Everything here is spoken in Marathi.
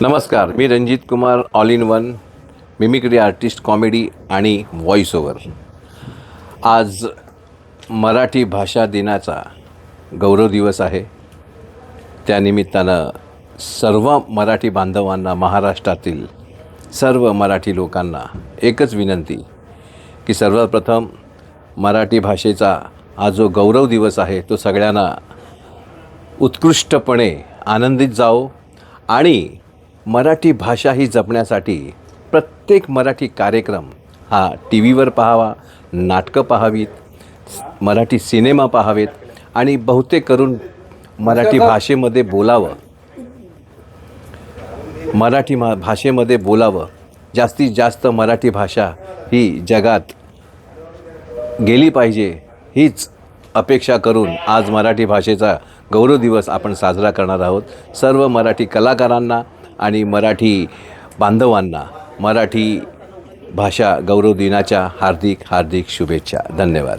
नमस्कार, मी Ranjit Kumar, all in one mimicry artist, comedy आणि व्हॉइस ओव्हर. आज मराठी भाषा दिनाचा गौरव दिवस आहे. त्यानिमित्तानं सर्व मराठी बांधवांना, महाराष्ट्रातील सर्व मराठी लोकांना एकच विनंती की सर्वप्रथम मराठी भाषेचा हा जो गौरव दिवस आहे तो सगळ्यांना उत्कृष्टपणे आनंदित जाओ आणि मराठी भाषा ही जपण्यासाठी प्रत्येक मराठी कार्यक्रम हा टी व्हीवर पाहावा, नाटकं पाहावीत, मराठी सिनेमा पाहावेत आणि बहुतेक करून मराठी भाषेमध्ये बोलावं, भाषेमध्ये बोलावं. जास्तीत जास्त मराठी भाषा ही जगात गेली पाहिजे हीच अपेक्षा करून आज मराठी भाषेचा गौरव दिवस आपण साजरा करणार आहोत. सर्व मराठी कलाकारांना आणि मराठी बांधवांना मराठी भाषा गौरव दिनाच्या हार्दिक शुभेच्छा. धन्यवाद.